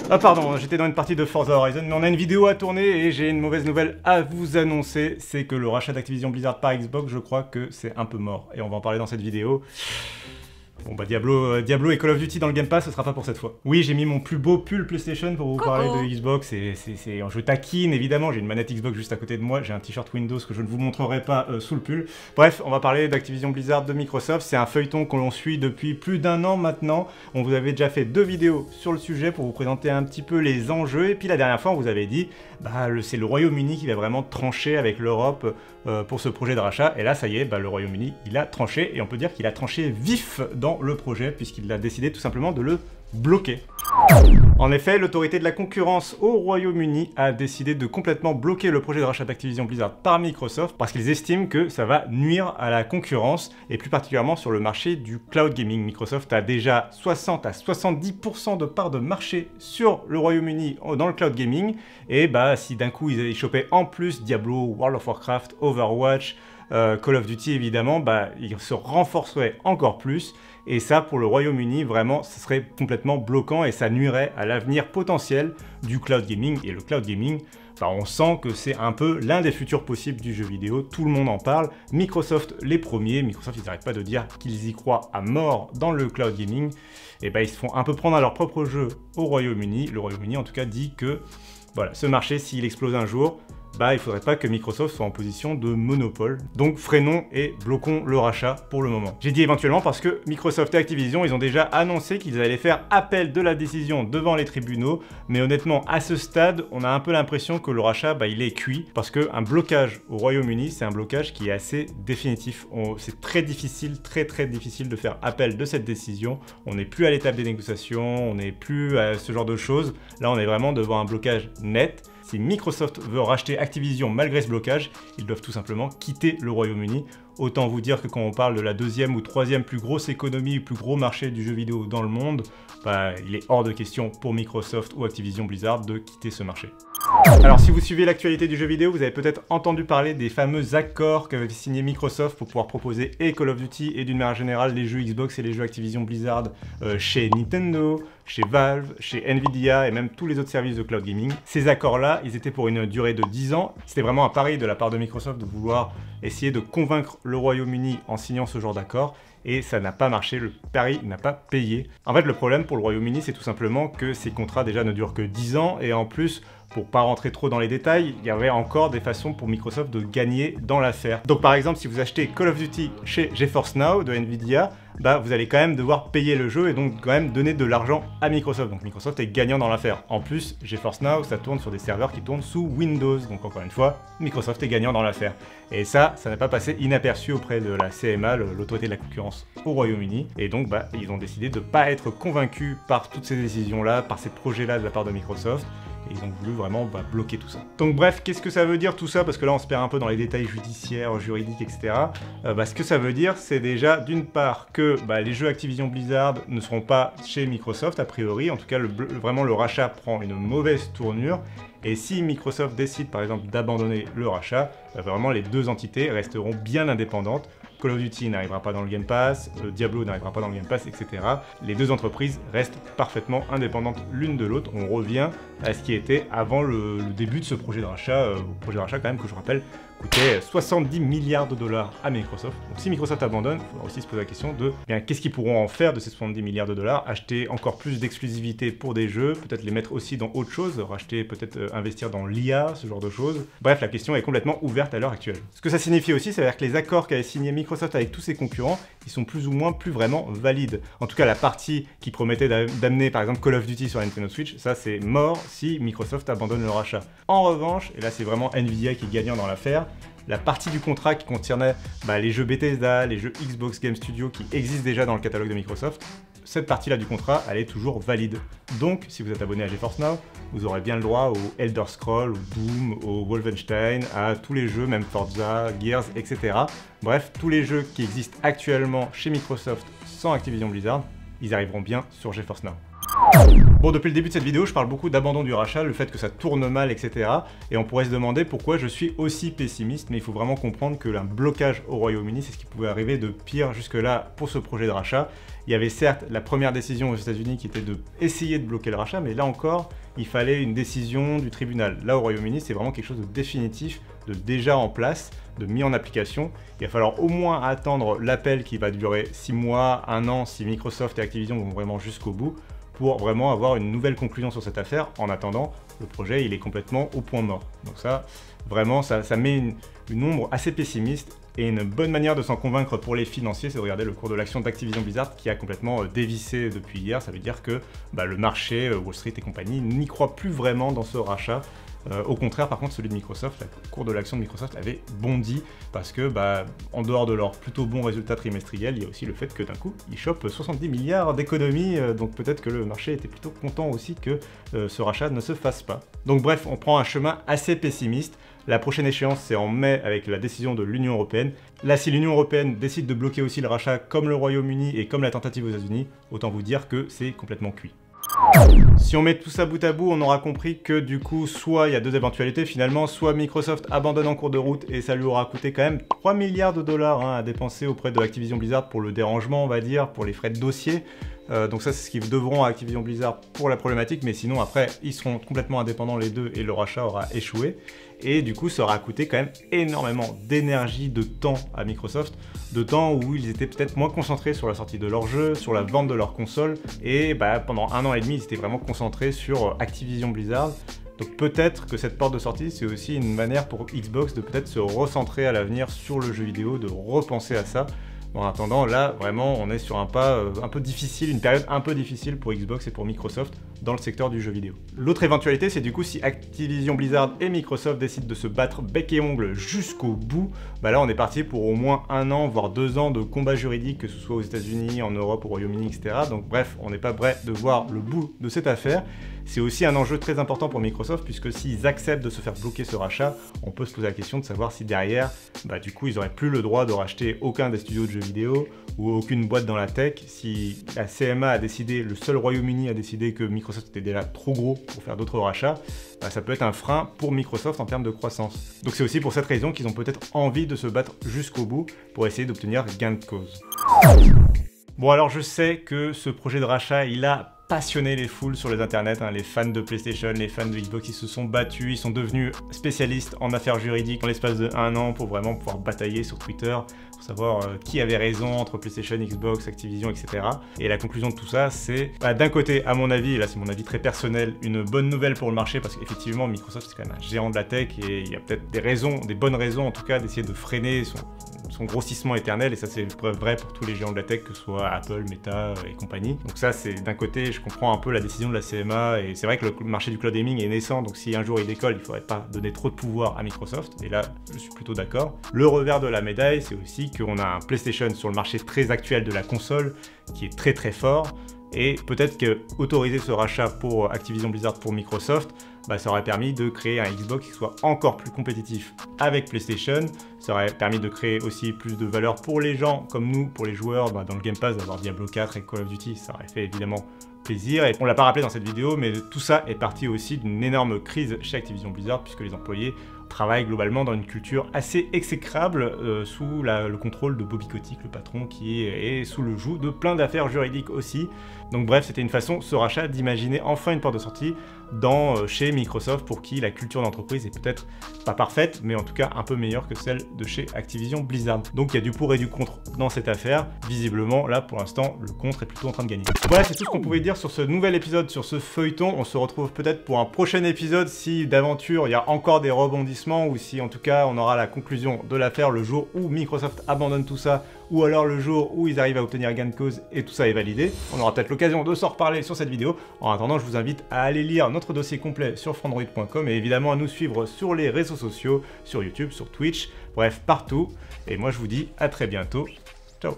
Ah pardon, j'étais dans une partie de Forza Horizon, mais on a une vidéo à tourner et j'ai une mauvaise nouvelle à vous annoncer, c'est que le rachat d'Activision Blizzard par Xbox, je crois que c'est un peu mort, et on va en parler dans cette vidéo. Bon bah Diablo et Call of Duty dans le Game Pass, ce sera pas pour cette fois. Oui, j'ai mis mon plus beau pull PlayStation pour vous parler de Xbox, je taquine évidemment, j'ai une manette Xbox juste à côté de moi, j'ai un t-shirt Windows que je ne vous montrerai pas sous le pull. Bref, on va parler d'Activision Blizzard de Microsoft, c'est un feuilleton que l'on suit depuis plus d'un an maintenant. On vous avait déjà fait 2 vidéos sur le sujet pour vous présenter un petit peu les enjeux, et puis la dernière fois on vous avait dit, bah c'est le Royaume-Uni qui va vraiment trancher avec l'Europe pour ce projet de rachat, et là ça y est, bah, le Royaume-Uni il a tranché, et on peut dire qu'il a tranché vif dans le projet, puisqu'il a décidé tout simplement de le bloquer. En effet, l'autorité de la concurrence au Royaume-Uni a décidé de complètement bloquer le projet de rachat d'Activision Blizzard par Microsoft, parce qu'ils estiment que ça va nuire à la concurrence, et plus particulièrement sur le marché du cloud gaming. Microsoft a déjà 60 à 70% de part de marché sur le Royaume-Uni dans le cloud gaming, et bah si d'un coup ils chopaient en plus Diablo, World of Warcraft, Overwatch, Call of Duty évidemment, bah, il se renforcerait encore plus, et ça pour le Royaume-Uni vraiment ce serait complètement bloquant et ça nuirait à l'avenir potentiel du cloud gaming. Et le cloud gaming, bah, on sent que c'est un peu l'un des futurs possibles du jeu vidéo, tout le monde en parle, Microsoft les premiers. Microsoft ils n'arrêtent pas de dire qu'ils y croient à mort dans le cloud gaming, et bah, ils se font un peu prendre à leur propre jeu au Royaume-Uni. Le Royaume-Uni en tout cas dit que voilà, ce marché s'il explose un jour, bah, il ne faudrait pas que Microsoft soit en position de monopole. Donc freinons et bloquons le rachat pour le moment. J'ai dit éventuellement parce que Microsoft et Activision, ils ont déjà annoncé qu'ils allaient faire appel de la décision devant les tribunaux, mais honnêtement, à ce stade, on a un peu l'impression que le rachat, bah, il est cuit, parce qu'un blocage au Royaume-Uni, c'est un blocage qui est assez définitif. C'est très difficile, très difficile de faire appel de cette décision. On n'est plus à l'étape des négociations, on n'est plus à ce genre de choses. Là, on est vraiment devant un blocage net. Si Microsoft veut racheter Activision malgré ce blocage, ils doivent tout simplement quitter le Royaume-Uni. Autant vous dire que quand on parle de la 2e ou 3e plus grosse économie, plus gros marché du jeu vidéo dans le monde, bah, il est hors de question pour Microsoft ou Activision Blizzard de quitter ce marché. Alors si vous suivez l'actualité du jeu vidéo, vous avez peut-être entendu parler des fameux accords qu'avait signé Microsoft pour pouvoir proposer et Call of Duty et d'une manière générale les jeux Xbox et les jeux Activision Blizzard chez Nintendo, chez Valve, chez Nvidia et même tous les autres services de cloud gaming. Ces accords-là, ils étaient pour une durée de 10 ans. C'était vraiment un pari de la part de Microsoft de vouloir essayer de convaincre le Royaume-Uni en signant ce genre d'accord. Et ça n'a pas marché, le pari n'a pas payé. En fait, le problème pour le Royaume-Uni, c'est tout simplement que ces contrats déjà ne durent que 10 ans, et en plus, pour pas rentrer trop dans les détails, il y avait encore des façons pour Microsoft de gagner dans l'affaire. Donc par exemple, si vous achetez Call of Duty chez GeForce Now de Nvidia, bah vous allez quand même devoir payer le jeu et donc quand même donner de l'argent à Microsoft. Donc Microsoft est gagnant dans l'affaire. En plus, GeForce Now, ça tourne sur des serveurs qui tournent sous Windows. Donc encore une fois, Microsoft est gagnant dans l'affaire. Et ça n'a pas passé inaperçu auprès de la CMA, l'autorité de la concurrence au Royaume-Uni. Et donc bah, ils ont décidé de ne pas être convaincus par toutes ces décisions-là, par ces projets-là de la part de Microsoft. Et ils ont voulu vraiment bloquer tout ça. Donc bref, qu'est-ce que ça veut dire tout ça? Parce que là on se perd un peu dans les détails judiciaires, juridiques, etc. Ce que ça veut dire, c'est déjà d'une part que les jeux Activision Blizzard ne seront pas chez Microsoft a priori. En tout cas, vraiment le rachat prend une mauvaise tournure. Et si Microsoft décide par exemple d'abandonner le rachat, vraiment les deux entités resteront bien indépendantes. Call of Duty n'arrivera pas dans le Game Pass, Diablo n'arrivera pas dans le Game Pass, etc. Les deux entreprises restent parfaitement indépendantes l'une de l'autre. On revient à ce qui était avant le début de ce projet de rachat, projet de rachat quand même que je rappelle coûtait 70 milliards de dollars à Microsoft. Donc si Microsoft abandonne, il faudra aussi se poser la question de qu'est-ce qu'ils pourront en faire de ces 70 milliards de dollars, acheter encore plus d'exclusivité pour des jeux, peut-être les mettre aussi dans autre chose, racheter, peut-être investir dans l'IA, ce genre de choses. Bref, la question est complètement ouverte à l'heure actuelle. Ce que ça signifie aussi, c'est-à-dire que les accords qu'avait signé Microsoft avec tous ses concurrents, ils sont plus ou moins plus vraiment valides. En tout cas, la partie qui promettait d'amener par exemple Call of Duty sur la Nintendo Switch, ça c'est mort si Microsoft abandonne le rachat. En revanche, et là c'est vraiment Nvidia qui est gagnant dans l'affaire, la partie du contrat qui concernait les jeux Bethesda, les jeux Xbox Game Studio qui existent déjà dans le catalogue de Microsoft, cette partie-là du contrat, elle est toujours valide. Donc, si vous êtes abonné à GeForce Now, vous aurez bien le droit au Elder Scrolls, au Doom, au Wolfenstein, à tous les jeux, même Forza, Gears, etc. Bref, tous les jeux qui existent actuellement chez Microsoft sans Activision Blizzard, ils arriveront bien sur GeForce Now. Bon, depuis le début de cette vidéo, je parle beaucoup d'abandon du rachat, le fait que ça tourne mal, etc. Et on pourrait se demander pourquoi je suis aussi pessimiste, mais il faut vraiment comprendre que un blocage au Royaume-Uni, c'est ce qui pouvait arriver de pire jusque-là pour ce projet de rachat. Il y avait certes la première décision aux États-Unis qui était d'essayer de bloquer le rachat, mais là encore, il fallait une décision du tribunal. Là, au Royaume-Uni, c'est vraiment quelque chose de définitif, de déjà en place, de mis en application. Il va falloir au moins attendre l'appel qui va durer 6 mois, 1 an, si Microsoft et Activision vont vraiment jusqu'au bout, pour vraiment avoir une nouvelle conclusion sur cette affaire. En attendant, le projet, il est complètement au point mort. Donc ça, vraiment, ça met une ombre assez pessimiste. Et une bonne manière de s'en convaincre pour les financiers, c'est de regarder le cours de l'action d'Activision Blizzard qui a complètement dévissé depuis hier. Ça veut dire que le marché, Wall Street et compagnie, n'y croient plus vraiment dans ce rachat. Au contraire, par contre, celui de Microsoft, le cours de l'action de Microsoft avait bondi parce que, en dehors de leurs plutôt bons résultats trimestriels, il y a aussi le fait que d'un coup, ils chopent 70 milliards d'économies, donc peut-être que le marché était plutôt content aussi que ce rachat ne se fasse pas. Donc bref, on prend un chemin assez pessimiste. La prochaine échéance, c'est en mai avec la décision de l'Union Européenne. Là, si l'Union Européenne décide de bloquer aussi le rachat comme le Royaume-Uni et comme la tentative aux États-Unis, autant vous dire que c'est complètement cuit. Si on met tout ça bout à bout, on aura compris que du coup, soit il y a deux éventualités finalement, soit Microsoft abandonne en cours de route et ça lui aura coûté quand même 3 milliards de dollars à dépenser auprès de Activision Blizzard pour le dérangement, on va dire, pour les frais de dossier. Donc ça, c'est ce qu'ils devront à Activision Blizzard pour la problématique, mais sinon après, ils seront complètement indépendants les deux et le rachat aura échoué. Et du coup, ça aura coûté quand même énormément d'énergie, de temps à Microsoft, de temps où ils étaient peut-être moins concentrés sur la sortie de leur jeu, sur la vente de leur console, et pendant 1 an et demi, ils étaient vraiment concentrés sur Activision Blizzard. Donc peut-être que cette porte de sortie, c'est aussi une manière pour Xbox de peut-être se recentrer à l'avenir sur le jeu vidéo, de repenser à ça. En attendant, là, vraiment, on est sur un pas un peu difficile, une période un peu difficile pour Xbox et pour Microsoft dans le secteur du jeu vidéo. L'autre éventualité, c'est du coup si Activision Blizzard et Microsoft décident de se battre bec et ongle jusqu'au bout, là on est parti pour au moins 1 an, voire 2 ans de combat juridique, que ce soit aux États-Unis, en Europe, au Royaume-Uni, etc. Donc bref, on n'est pas prêt de voir le bout de cette affaire. C'est aussi un enjeu très important pour Microsoft, puisque s'ils acceptent de se faire bloquer ce rachat, on peut se poser la question de savoir si derrière, du coup, ils n'auraient plus le droit de racheter aucun des studios de jeux vidéo ou aucune boîte dans la tech. Si la CMA a décidé, le seul Royaume-Uni a décidé que Microsoft était déjà trop gros pour faire d'autres rachats, ça peut être un frein pour Microsoft en termes de croissance. Donc c'est aussi pour cette raison qu'ils ont peut-être envie de se battre jusqu'au bout pour essayer d'obtenir gain de cause. Bon, alors je sais que ce projet de rachat, il a passionné les foules sur les internets, les fans de PlayStation, les fans de Xbox, ils se sont battus, ils sont devenus spécialistes en affaires juridiques en l'espace de 1 an pour vraiment pouvoir batailler sur Twitter, pour savoir qui avait raison entre PlayStation, Xbox, Activision, etc. Et la conclusion de tout ça, c'est d'un côté, à mon avis, et là c'est mon avis très personnel, une bonne nouvelle pour le marché parce qu'effectivement Microsoft c'est quand même un géant de la tech et il y a peut-être des raisons, des bonnes raisons en tout cas d'essayer de freiner son grossissement éternel, et ça c'est vrai pour tous les géants de la tech, que ce soit Apple, Meta et compagnie. Donc ça c'est d'un côté, je comprends un peu la décision de la CMA, et c'est vrai que le marché du cloud gaming est naissant, donc si un jour il décolle, il faudrait pas donner trop de pouvoir à Microsoft, et là je suis plutôt d'accord. Le revers de la médaille, c'est aussi qu'on a un PlayStation sur le marché très actuel de la console, qui est très très fort, et peut-être que autoriser ce rachat pour Activision Blizzard pour Microsoft, ça aurait permis de créer un Xbox qui soit encore plus compétitif avec PlayStation. Ça aurait permis de créer aussi plus de valeur pour les gens comme nous, pour les joueurs, dans le Game Pass, d'avoir Diablo 4 et Call of Duty. Ça aurait fait évidemment plaisir. Et on l'a pas rappelé dans cette vidéo, mais tout ça est parti aussi d'une énorme crise chez Activision Blizzard, puisque les employés travaillent globalement dans une culture assez exécrable sous le contrôle de Bobby Kotick, le patron, qui est sous le joug de plein d'affaires juridiques aussi. Donc bref, c'était une façon, ce rachat, d'imaginer enfin une porte de sortie chez Microsoft, pour qui la culture d'entreprise est peut-être pas parfaite, mais en tout cas un peu meilleure que celle de chez Activision Blizzard. Donc il y a du pour et du contre dans cette affaire. Visiblement, là pour l'instant, le contre est plutôt en train de gagner. Voilà, c'est tout ce qu'on pouvait dire sur ce nouvel épisode, sur ce feuilleton. On se retrouve peut-être pour un prochain épisode si d'aventure il y a encore des rebondissements, ou si en tout cas on aura la conclusion de l'affaire le jour où Microsoft abandonne tout ça, ou alors le jour où ils arrivent à obtenir gain de cause et tout ça est validé. On aura peut-être l'occasion de s'en reparler sur cette vidéo. En attendant, je vous invite à aller lire notre dossier complet sur frandroid.com et évidemment à nous suivre sur les réseaux sociaux, sur YouTube, sur Twitch, bref partout. Et moi je vous dis à très bientôt. Ciao.